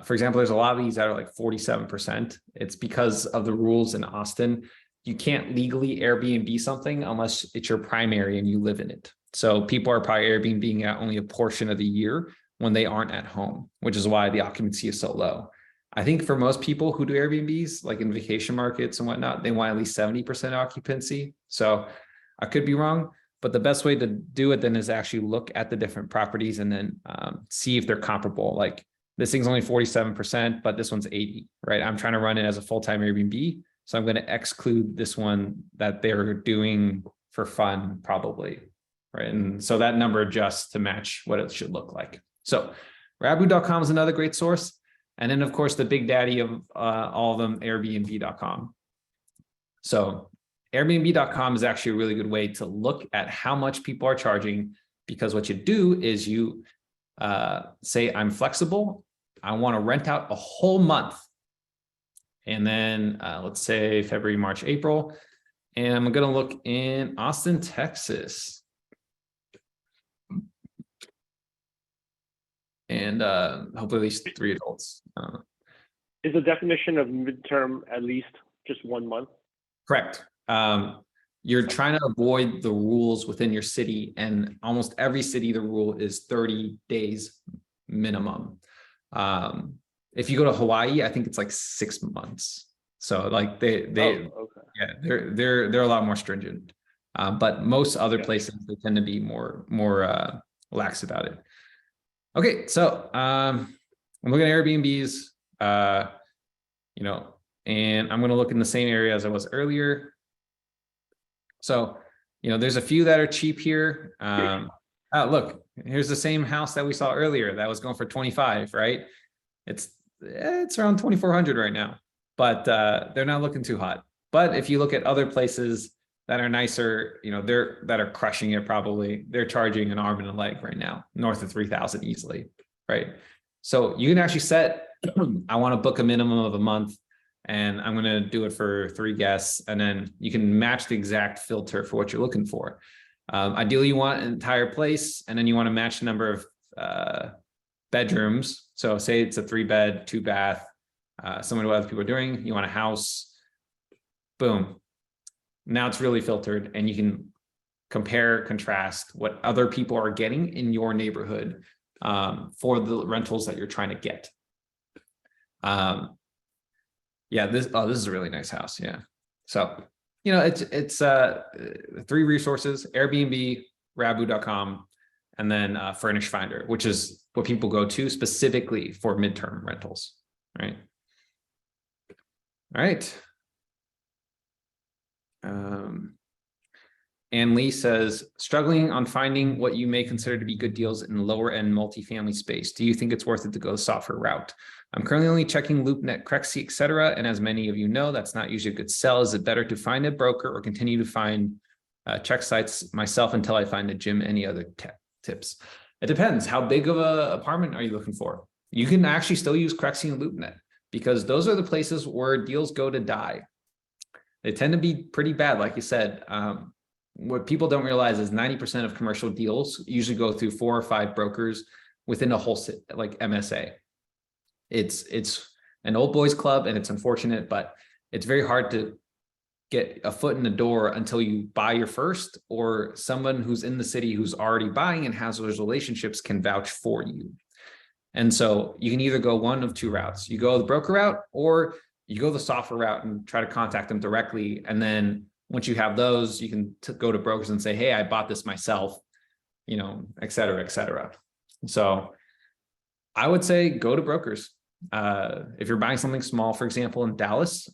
for example, there's a lot of these that are like 47%. It's because of the rules in Austin. You can't legally Airbnb something unless it's your primary and you live in it. So people are probably Airbnb at only a portion of the year when they aren't at home, which is why the occupancy is so low. I think for most people who do Airbnbs, like in vacation markets and whatnot, they want at least 70% occupancy. So I could be wrong, but the best way to do it then is actually look at the different properties and then see if they're comparable. Like this thing's only 47%, but this one's 80, right? I'm trying to run it as a full-time Airbnb. So I'm going to exclude this one that they're doing for fun, probably, right? And so that number adjusts to match what it should look like. So Rabu.com is another great source. And then, of course, the big daddy of all of them, Airbnb.com. So Airbnb.com is actually a really good way to look at how much people are charging, because what you do is you say, I'm flexible. I want to rent out a whole month. And then let's say February, March, April. And I'm going to look in Austin, Texas. And hopefully at least 3 adults. Is the definition of midterm at least just 1 month? Correct. You're trying to avoid the rules within your city, and almost every city, the rule is 30 days minimum. If you go to Hawaii, I think it's like 6 months. So like okay. Yeah, they're a lot more stringent. But most other places, they tend to be more lax about it. Okay, so I'm looking at Airbnbs, and I'm going to look in the same area as I was earlier. So, there's a few that are cheap here. Look, here's the same house that we saw earlier that was going for 25, right? It's around 2,400 right now, but they're not looking too hot. But if you look at other places that are nicer, that are crushing it, probably they're charging an arm and a leg right now, north of 3,000 easily, right? So you can actually set, I want to book a minimum of a month, and I'm going to do it for 3 guests, and then you can match the exact filter for what you're looking for. Ideally, you want an entire place, and then you want to match the number of bedrooms. So say it's a 3-bed, 2-bath, similar to what other people are doing. You want a house, boom. Now it's really filtered, and you can compare, contrast what other people are getting in your neighborhood for the rentals that you're trying to get. Yeah, this is a really nice house. Yeah. So, it's 3 resources: Airbnb, Rabu.com, and then Furnish Finder, which is what people go to specifically for midterm rentals, right? All right. Ann Lee says, struggling on finding what you may consider to be good deals in lower end multifamily space. Do you think it's worth it to go the software route? I'm currently only checking LoopNet, Crexi, et cetera. And as many of you know, that's not usually a good sell. Is it better to find a broker or continue to find check sites myself until I find a gym? Any other tips? It depends. How big of a apartment are you looking for? You can actually still use Crexi and LoopNet because those are the places where deals go to die. They tend to be pretty bad. Like you said, what people don't realize is 90% of commercial deals usually go through 4 or 5 brokers within a wholesale, like MSA. It's an old boys club and it's unfortunate, but it's very hard to get a foot in the door until you buy your first, or someone who's in the city who's already buying and has those relationships can vouch for you. And so you can either go one of 2 routes. You go the broker route, or you go the software route and try to contact them directly. And then once you have those, you can go to brokers and say, hey, I bought this myself, you know, et cetera, et cetera. So I would say go to brokers. If you're buying something small, for example, in Dallas,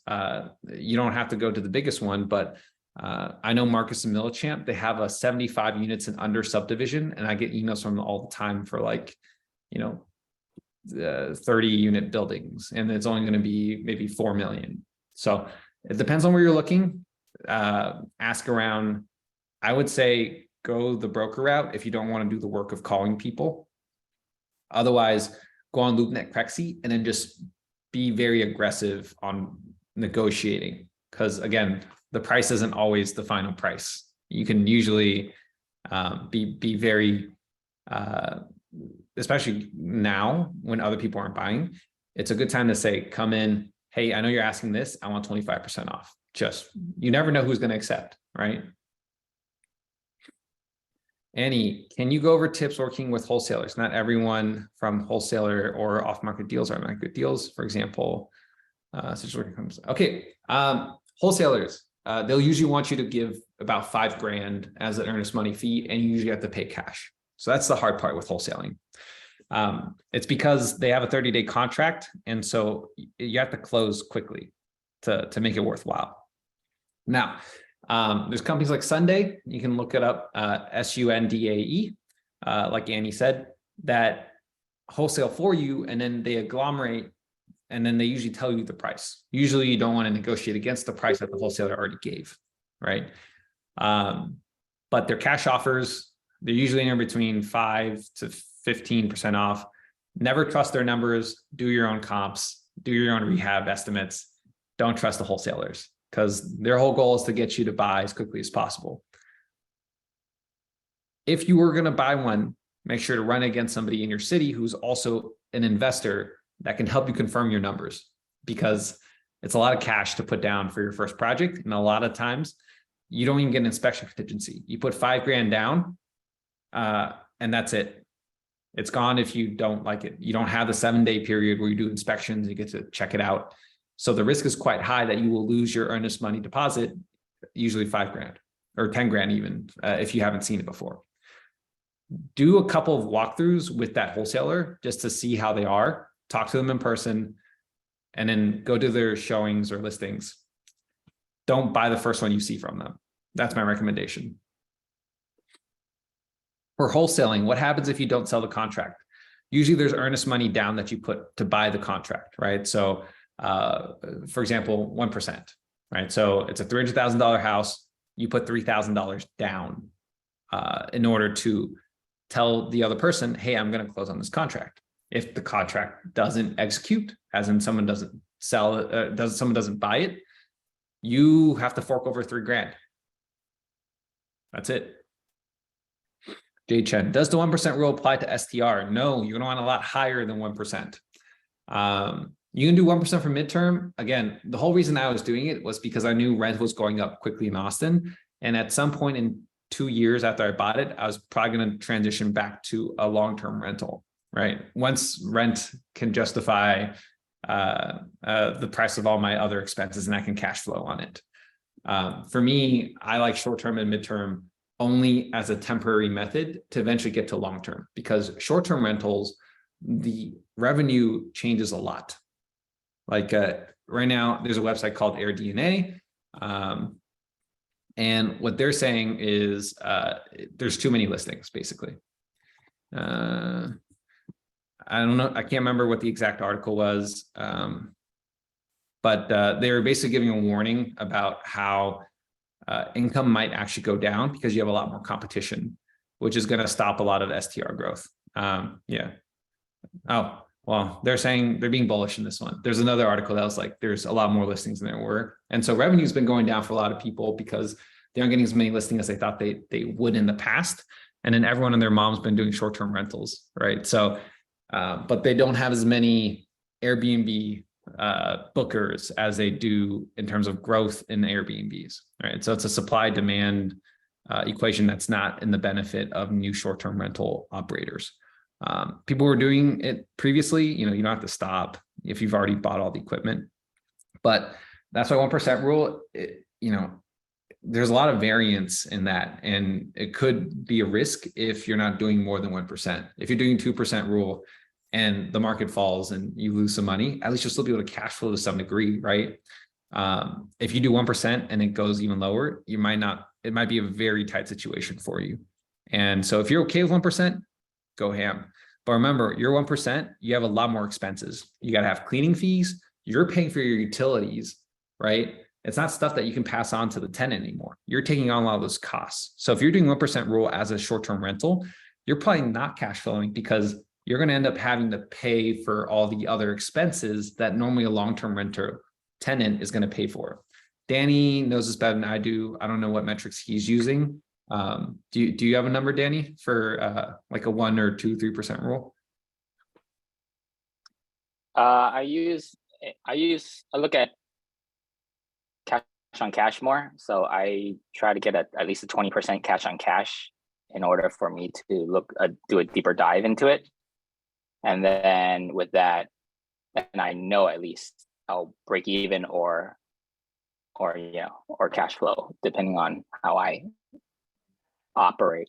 you don't have to go to the biggest one, but I know Marcus and Millichamp, they have a 75 units and under subdivision, and I get emails from them all the time for like, you know, 30 unit buildings, and it's only going to be maybe 4 million. So it depends on where you're looking. Ask around. I would say go the broker route if you don't want to do the work of calling people. Otherwise, go on LoopNet, Crexi, and then just be very aggressive on negotiating. Because again, the price isn't always the final price. You can usually be very, especially now when other people aren't buying, it's a good time to say, come in, hey, I know you're asking this, I want 25% off. Just, you never know who's going to accept, right? Annie, can you go over tips working with wholesalers? Not everyone from wholesaler or off-market deals are not good deals. For example, okay, wholesalers, they'll usually want you to give about $5,000 as an earnest money fee, and you usually have to pay cash. So that's the hard part with wholesaling. It's because they have a 30-day contract, and so you have to close quickly to make it worthwhile. Now, there's companies like Sunday, you can look it up, SUNDAE, like Annie said, that wholesale for you, and then they agglomerate, and then they usually tell you the price. Usually you don't want to negotiate against the price that the wholesaler already gave, right? But their cash offers, they're usually in between 5 to 15% off. Never trust their numbers, do your own comps, do your own rehab estimates. Don't trust the wholesalers, because their whole goal is to get you to buy as quickly as possible. If you were going to buy one, make sure to run against somebody in your city who's also an investor that can help you confirm your numbers, because it's a lot of cash to put down for your first project. And a lot of times you don't even get an inspection contingency. You put $5,000 down and that's it. It's gone if you don't like it. You don't have the 7-day period where you do inspections, you get to check it out. So the risk is quite high that you will lose your earnest money deposit, usually $5,000 or $10,000 even, if you haven't seen it before. Do a couple of walkthroughs with that wholesaler just to see how they are, talk to them in person, and then go to their showings or listings. Don't buy the first one you see from them. That's my recommendation. For wholesaling, what happens if you don't sell the contract? Usually there's earnest money down that you put to buy the contract, right? So for example, 1%, right? So it's a $300,000 house. You put $3,000 down in order to tell the other person, hey, I'm going to close on this contract. If the contract doesn't execute, as in someone doesn't sell it, someone doesn't buy it, you have to fork over $3,000. That's it. Jay Chen, does the 1% rule apply to STR? No, you're going to want a lot higher than 1%. You can do 1% for midterm. Again, the whole reason I was doing it was because I knew rent was going up quickly in Austin. And at some point in 2 years after I bought it, I was probably going to transition back to a long-term rental, right? Once rent can justify the price of all my other expenses and I can cash flow on it. For me, I like short-term and midterm only as a temporary method to eventually get to long-term, because short-term rentals, the revenue changes a lot. Like right now, there's a website called AirDNA. And what they're saying is there's too many listings, basically. I don't know. I can't remember what the exact article was. But they were basically giving a warning about how income might actually go down because you have a lot more competition, which is going to stop a lot of STR growth. Yeah. Oh, well, they're saying they're being bullish in this one. There's another article that was like, there's a lot more listings than there were. And so revenue's been going down for a lot of people because they aren't getting as many listings as they thought they would in the past. And then everyone and their mom's been doing short-term rentals, right? So, but they don't have as many Airbnb bookers as they do in terms of growth in the Airbnbs, right? So it's a supply demand equation that's not in the benefit of new short-term rental operators. People were doing it previously, you don't have to stop if you've already bought all the equipment, but that's why 1% rule, there's a lot of variance in that, and it could be a risk if you're not doing more than 1%. If you're doing 2% rule and the market falls and you lose some money, at least you'll still be able to cash flow to some degree, right? If you do 1% and it goes even lower, it might be a very tight situation for you. And so if you're okay with 1%, go ham. But remember, your 1%, you have a lot more expenses. You got to have cleaning fees. You're paying for your utilities, right? It's not stuff that you can pass on to the tenant anymore. You're taking on a lot of those costs. So if you're doing 1% rule as a short-term rental, you're probably not cash flowing because you're going to end up having to pay for all the other expenses that normally a long-term renter tenant is going to pay for. Danny knows this better than I do. I don't know what metrics he's using. Do you have a number, Danny, for like a 1 or 2, 3% rule? I look at cash on cash more. So I try to get at least a 20% cash on cash in order for me to do a deeper dive into it. And then with that, and I know at least I'll break even or cash flow, depending on how I operate.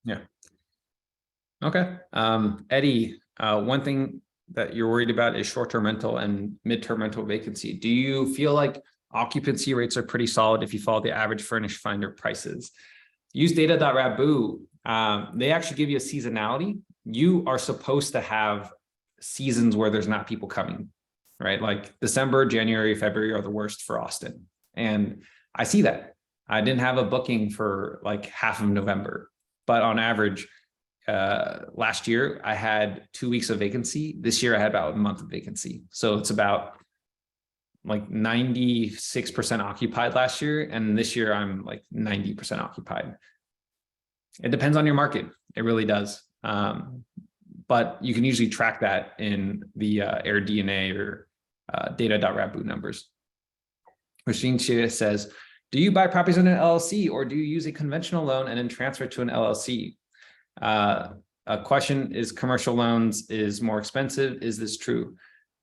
Yeah. Okay. Eddie, one thing that you're worried about is short-term rental and mid-term rental vacancy. Do you feel like occupancy rates are pretty solid if you follow the average Furnish Finder prices? Use data.rabu. They actually give you a seasonality. You are supposed to have seasons where there's not people coming, right? Like December, January, February are the worst for Austin. And I see that. I didn't have a booking for like half of November, but on average, last year I had 2 weeks of vacancy. This year I had about a month of vacancy. So it's about like 96% occupied last year. And this year I'm like 90% occupied. It depends on your market. It really does. But you can usually track that in the AirDNA or data.rabu numbers. Christine Shea says, do you buy properties in an LLC or do you use a conventional loan and then transfer to an LLC? A question is, commercial loans is more expensive. Is this true?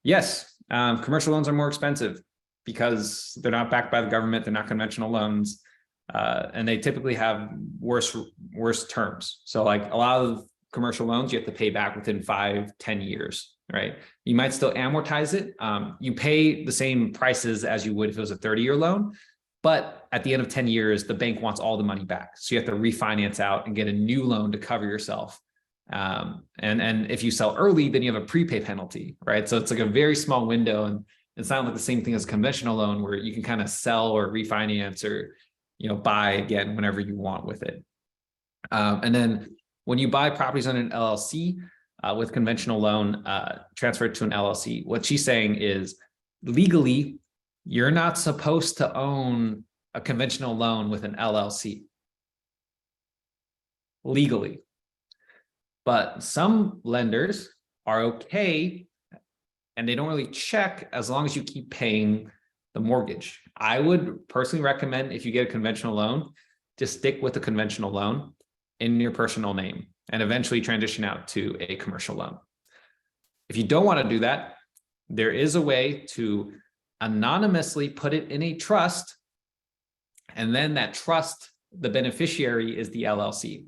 Yes, commercial loans are more expensive because they're not backed by the government. They're not conventional loans. And they typically have worse terms. So like a lot of commercial loans, you have to pay back within 5-10 years, right? You might still amortize it. You pay the same prices as you would if it was a 30-year loan, but at the end of 10 years, the bank wants all the money back. So you have to refinance out and get a new loan to cover yourself. And if you sell early, then you have a prepay penalty, right? So it's like a very small window, and it's not like the same thing as a conventional loan where you can kind of sell or refinance or buy again whenever you want with it. And then when you buy properties on an LLC with conventional loan transferred to an LLC, what she's saying is legally, you're not supposed to own a conventional loan with an LLC legally. But some lenders are okay and they don't really check as long as you keep paying the mortgage. I would personally recommend, if you get a conventional loan, just stick with the conventional loan in your personal name and eventually transition out to a commercial loan. If you don't want to do that, there is a way to anonymously put it in a trust, and then that trust the beneficiary is the LLC.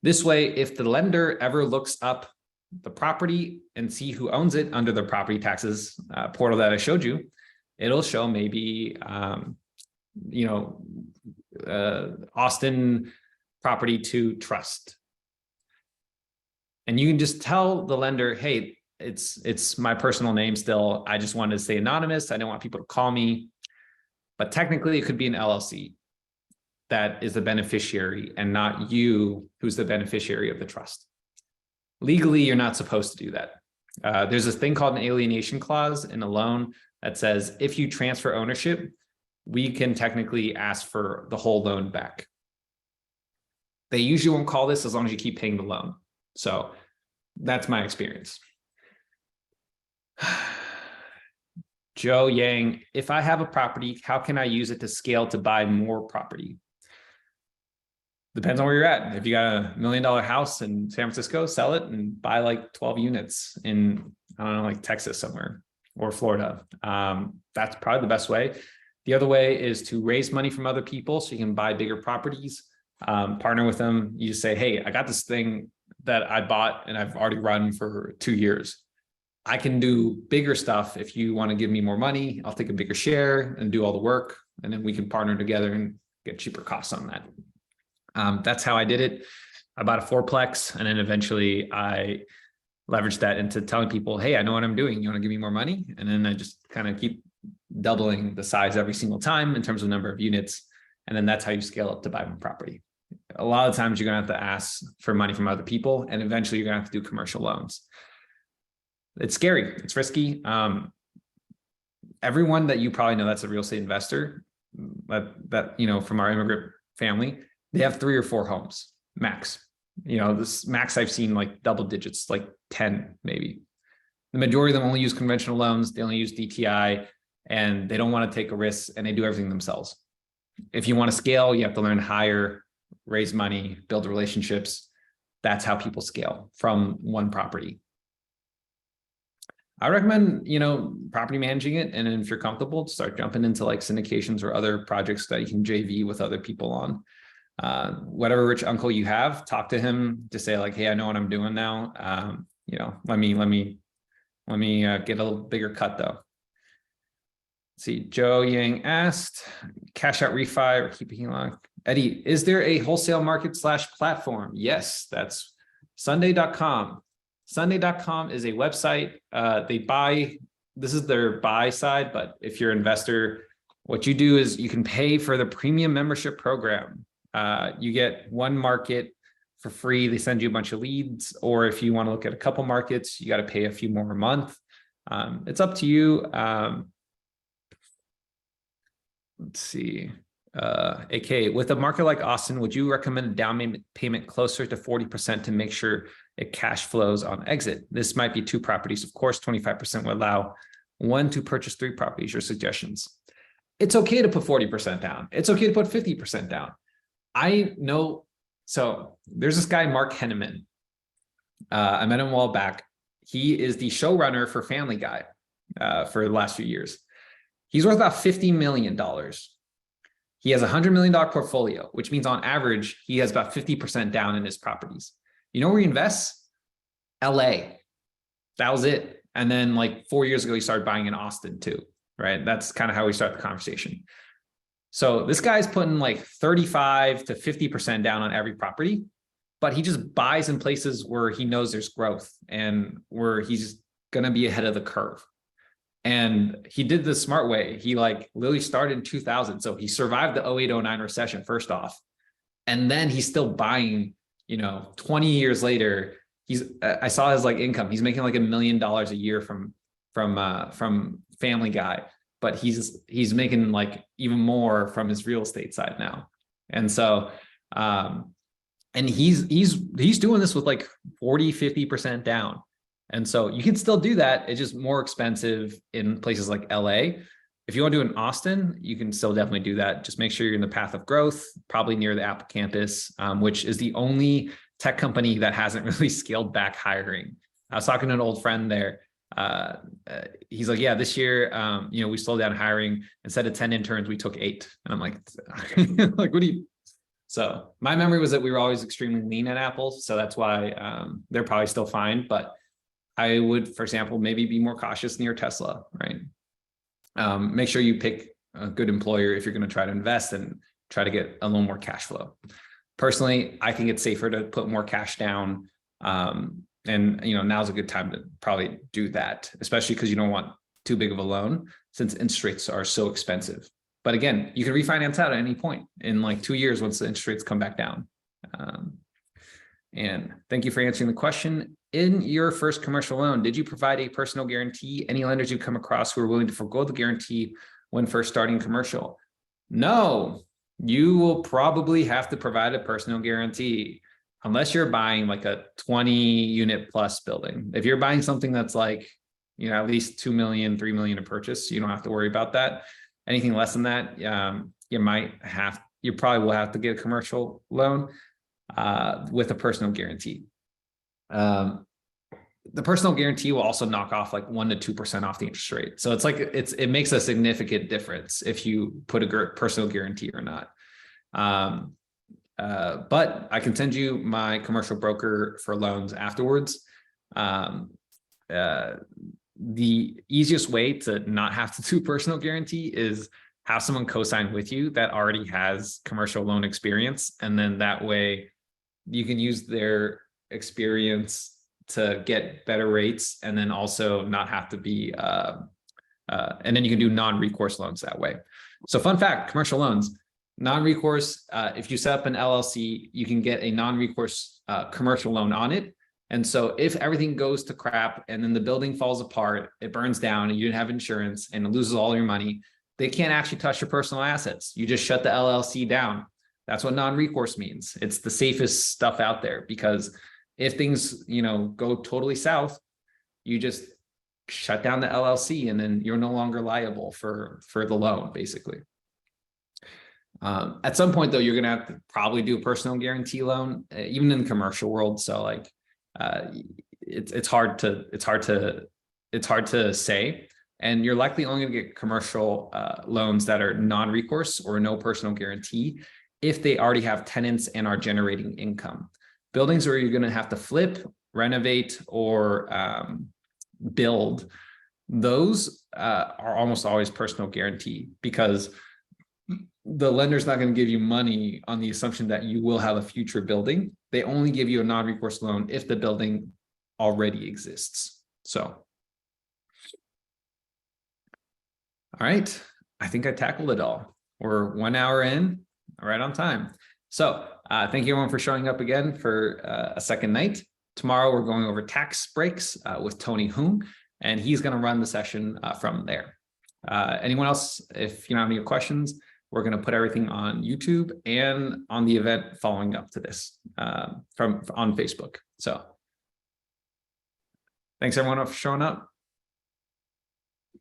This way, if the lender ever looks up the property and see who owns it under the property taxes portal that I showed you, it'll show maybe, Austin Property to Trust. And you can just tell the lender, hey, it's my personal name still. I just wanted to stay anonymous. I don't want people to call me. But technically, it could be an LLC that is the beneficiary and not you who's the beneficiary of the trust. Legally, you're not supposed to do that. There's this thing called an alienation clause in a loan that says if you transfer ownership, we can technically ask for the whole loan back. They usually won't call this as long as you keep paying the loan. So that's my experience. Joe Yang, if I have a property, how can I use it to scale to buy more property? Depends on where you're at. If you got $1 million house in San Francisco, sell it and buy like 12 units in, I don't know, like Texas somewhere or Florida. That's probably the best way. The other way is to raise money from other people so you can buy bigger properties, partner with them. You just say, hey, I got this thing that I bought and I've already run for 2 years. I can do bigger stuff. If you want to give me more money, I'll take a bigger share and do all the work. And then we can partner together and get cheaper costs on that. That's how I did it. I bought a fourplex and then eventually I leveraged that into telling people, hey, I know what I'm doing. You want to give me more money? And then I just kind of keep doubling the size every single time in terms of number of units. And then that's how you scale up to buy more property. A lot of times you're going to have to ask for money from other people, and eventually you're going to have to do commercial loans. It's scary. It's risky. Everyone that you probably know that's a real estate investor that from our immigrant family, they have 3 or 4 homes max. This max I've seen like double digits, like 10 maybe. The majority of them only use conventional loans. They only use DTI, and they don't want to take a risk, and they do everything themselves. If you want to scale, you have to learn to hire, raise money, build relationships. That's how people scale from one property. I recommend, property managing it. And if you're comfortable, start jumping into like syndications or other projects that you can JV with other people on. Whatever rich uncle you have, talk to him to say like, hey, I know what I'm doing now. Let me get a little bigger cut though. Let's see, Joe Yang asked, cash out refi or keeping long. Eddie, is there a wholesale market / platform? Yes, that's Sunday.com. Sunday.com is a website. They buy, this is their buy side, but if you're an investor, what you do is you can pay for the premium membership program. You get one market for free. They send you a bunch of leads, or if you want to look at a couple markets, you got to pay a few more a month. It's up to you. Let's see. AK, with a market like Austin, would you recommend a down payment closer to 40% to make sure it cash flows on exit? This might be 2 properties. Of course, 25% would allow 1 to purchase 3 properties. Your suggestions? It's okay to put 40% down. It's okay to put 50% down. I know. So there's this guy, Mark Henneman. I met him a while back. He is the showrunner for Family Guy for the last few years. He's worth about $50 million. He has a $100 million portfolio, which means on average, he has about 50% down in his properties. You know where he invests? LA. That was it. And then like 4 years ago, he started buying in Austin too, right? That's kind of how we start the conversation. So this guy's putting like 35 to 50% down on every property, but he just buys in places where he knows there's growth and where he's going to be ahead of the curve. And he did the smart way. He like literally started in 2000. So he survived the 08-09 recession first off. And then he's still buying, 20 years later, I saw his like income. He's making like $1 million a year from Family Guy, but he's making like even more from his real estate side now. And so, and he's doing this with like 40, 50% down. And so you can still do that. It's just more expensive in places like LA. If you want to do it in Austin, you can still definitely do that. Just make sure you're in the path of growth, probably near the Apple campus, which is the only tech company that hasn't really scaled back hiring. I was talking to an old friend there. He's like, yeah, this year, we slowed down hiring. Instead of 10 interns, we took 8. And I'm like, like, what do you, So my memory was that we were always extremely lean at Apple. So that's why they're probably still fine. But I would, for example, maybe be more cautious near Tesla, right? Make sure you pick a good employer if you're going to try to invest and try to get a little more cash flow. Personally, I think it's safer to put more cash down. And now's a good time to probably do that, especially because you don't want too big of a loan since interest rates are so expensive. But again, you can refinance out at any point in like 2 years once the interest rates come back down. And thank you for answering the question. In your first commercial loan, did you provide a personal guarantee? Any lenders you come across who are willing to forego the guarantee when first starting commercial? No, you will probably have to provide a personal guarantee unless you're buying like a 20 unit plus building. If you're buying something that's like, at least 2 million, 3 million to purchase, you don't have to worry about that. Anything less than that, you probably will have to get a commercial loan with a personal guarantee. The personal guarantee will also knock off like 1 to 2% off the interest rate. So it's like, it makes a significant difference if you put a personal guarantee or not. But I can send you my commercial broker for loans afterwards. The easiest way to not have to do personal guarantee is have someone co-sign with you that already has commercial loan experience. And then that way you can use their experience to get better rates and then also not have to be, and then you can do non-recourse loans that way. So fun fact, commercial loans, non-recourse, if you set up an LLC, you can get a non-recourse commercial loan on it. And so if everything goes to crap and then the building falls apart, it burns down and you didn't have insurance and it loses all your money, they can't actually touch your personal assets. You just shut the LLC down. That's what non-recourse means. It's the safest stuff out there because if things, go totally south, you just shut down the LLC and then you're no longer liable for the loan, basically. At some point though, you're going to have to probably do a personal guarantee loan, even in the commercial world. So like, it's hard to say, and you're likely only going to get commercial loans that are non-recourse or no personal guarantee if they already have tenants and are generating income. Buildings where you're going to have to flip, renovate, or build, those are almost always personal guarantee because the lender's not going to give you money on the assumption that you will have a future building. They only give you a non-recourse loan if the building already exists. So, all right, I think I tackled it all. We're 1 hour in, right on time. So thank you everyone for showing up again for a second night. Tomorrow we're going over tax breaks with Tony Hoon, and he's going to run the session from there. Anyone else, if you don't have any questions, we're going to put everything on YouTube and on the event following up to this on Facebook. So thanks everyone for showing up.